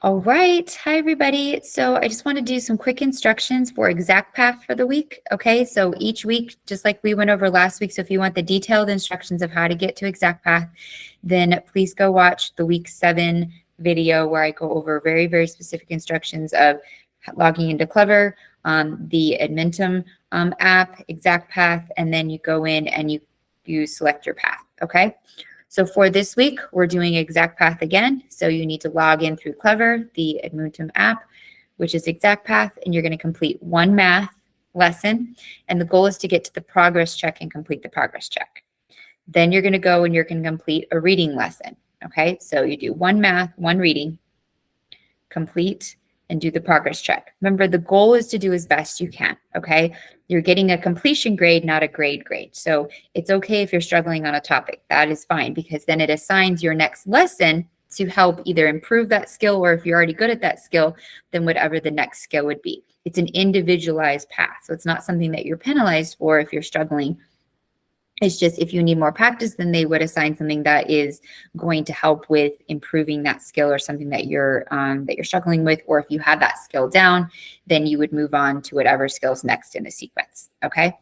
All right. Hi, everybody. So I just want to do some quick instructions for ExactPath for the week. Okay. So each week, just like we went over last week. So if you want the detailed instructions of how to get to ExactPath, then please go watch the week 7 video where I go over very, very specific instructions of logging into Clever, the Edmentum app, ExactPath, and then you go in and you select your path. Okay. So for this week, we're doing ExactPath again. So you need to log in through Clever, the Edmentum app, which is ExactPath, and you're going to complete one math lesson. And the goal is to get to the progress check and complete the progress check. Then you're going to go and you're going to complete a reading lesson. Okay, so you do one math, one reading, complete, and do the progress check. Remember, the goal is to do as best you can, okay? You're getting a completion grade, not a grade. So it's okay if you're struggling on a topic. That is fine, because then it assigns your next lesson to help either improve that skill, or if you're already good at that skill, then whatever the next skill would be. It's an individualized path. So it's not something that you're penalized for if you're struggling. It's just if you need more practice, then they would assign something that is going to help with improving that skill or something that you're struggling with. Or if you have that skill down, then you would move on to whatever skills next in the sequence. Okay.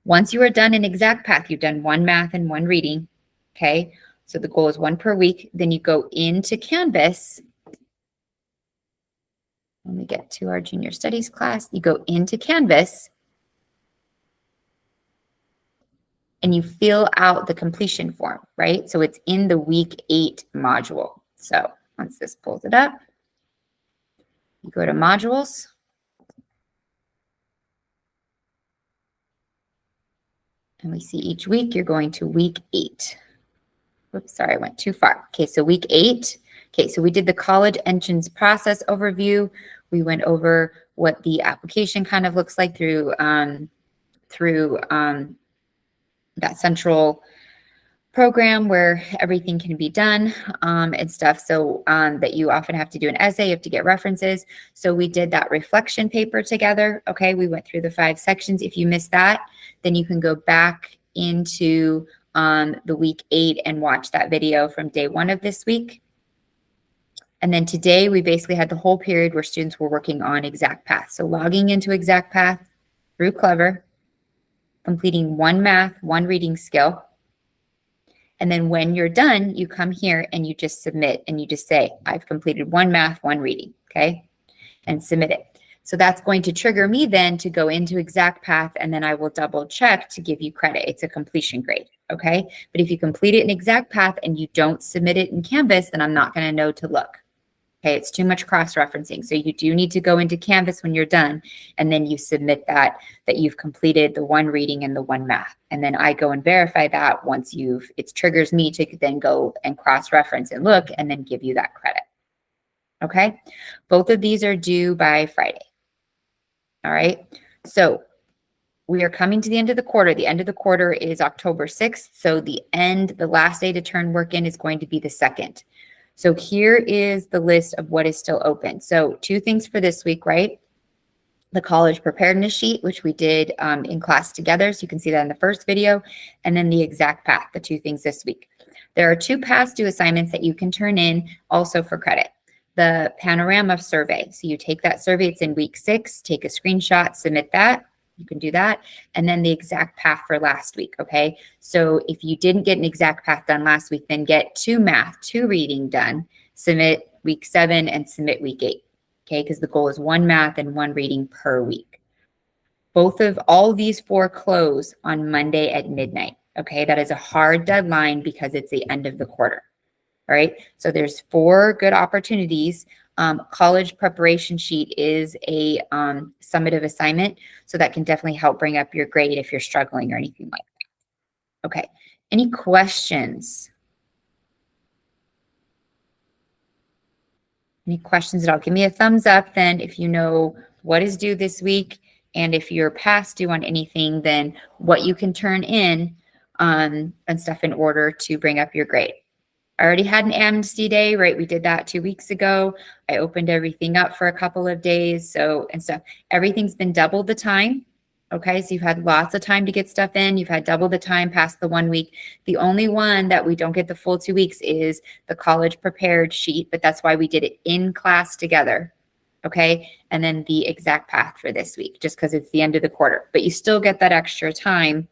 Once you are done in ExactPath, you've done one math and one reading. Okay. So the goal is one per week. Then you go into Canvas. When we get to our junior studies class, you go into Canvas and you fill out the completion form, right? So it's in the week 8 module. So once this pulls it up, you go to modules. And we see each week you're going to week 8. Whoops, sorry, I went too far. Okay, so week 8. Okay, so we did the college entrance process overview. We went over what the application kind of looks like through that central program where everything can be done and stuff. So that you often have to do an essay, you have to get references. So we did that reflection paper together. Okay, we went through the 5 sections. If you missed that, then you can go back into the week 8 and watch that video from day 1 of this week. And then today we basically had the whole period where students were working on ExactPath. So logging into ExactPath through Clever, completing one math, one reading skill. And then when you're done, you come here and you just submit and you just say, I've completed one math, one reading, okay? And submit it. So that's going to trigger me then to go into ExactPath, and then I will double check to give you credit. It's a completion grade, okay? But if you complete it in ExactPath and you don't submit it in Canvas, then I'm not gonna know to look. Okay, it's too much cross-referencing. So you do need to go into Canvas when you're done, and then you submit that you've completed the one reading and the one math. And then I go and verify that once it triggers me to then go and cross-reference and look and then give you that credit. Okay, both of these are due by Friday. All right, so we are coming to the end of the quarter. The end of the quarter is October 6th. So the last day to turn work in is going to be the 2nd. So here is the list of what is still open. So 2 things for this week, right? The college preparedness sheet, which we did in class together. So you can see that in the first video. And then the ExactPath, the 2 things this week. There are 2 past due assignments that you can turn in also for credit. The panorama survey. So you take that survey, it's in week 6, take a screenshot, submit that. You can do that. And then the ExactPath for last week, okay? So if you didn't get an ExactPath done last week, then get 2 math, 2 reading done, submit week 7 and submit week 8, okay? Because the goal is 1 math and 1 reading per week. All of these 4 close on Monday at midnight, okay? That is a hard deadline because it's the end of the quarter, all right? So there's 4 good opportunities. College preparation sheet is a summative assignment, so that can definitely help bring up your grade if you're struggling or anything like that. Okay, any questions? Any questions at all? Give me a thumbs up then if you know what is due this week, and if you're past due on anything, then what you can turn in and stuff in order to bring up your grade. I already had an amnesty day, right? We did that 2 weeks ago. I opened everything up for a couple of days. And stuff. Everything's been double the time. Okay, so you've had lots of time to get stuff in. You've had double the time past the 1 week. The only one that we don't get the full 2 weeks is the college prepared sheet, but that's why we did it in class together. Okay, and then the exact path for this week, just because it's the end of the quarter, but you still get that extra time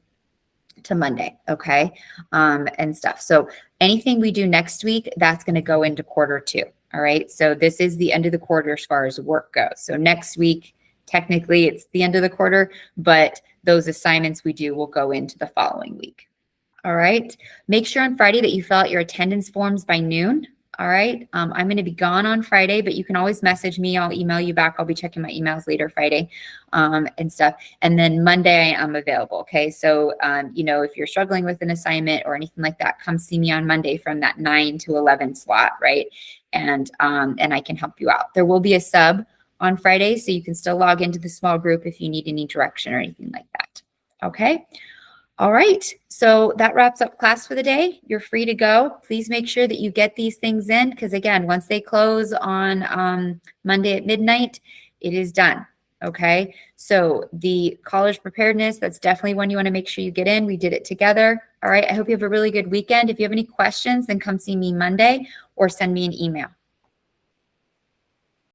to Monday, okay, and stuff. So anything we do next week, that's going to go into quarter 2. All right, so this is the end of the quarter as far as work goes. So next week, technically it's the end of the quarter, but those assignments we do will go into the following week. All right, make sure on Friday that you fill out your attendance forms by noon. All right, I'm going to be gone on Friday, but you can always message me. I'll email you back. I'll be checking my emails later Friday and stuff. And then Monday I am available. Okay, so if you're struggling with an assignment or anything like that, come see me on Monday from that 9 to 11 slot, right? And I can help you out. There will be a sub on Friday, so you can still log into the small group if you need any direction or anything like that. Okay. All right, so that wraps up class for the day. You're free to go. Please make sure that you get these things in because, again, once they close on Monday at midnight, it is done, okay? So the college preparedness, that's definitely one you want to make sure you get in. We did it together. All right, I hope you have a really good weekend. If you have any questions, then come see me Monday or send me an email.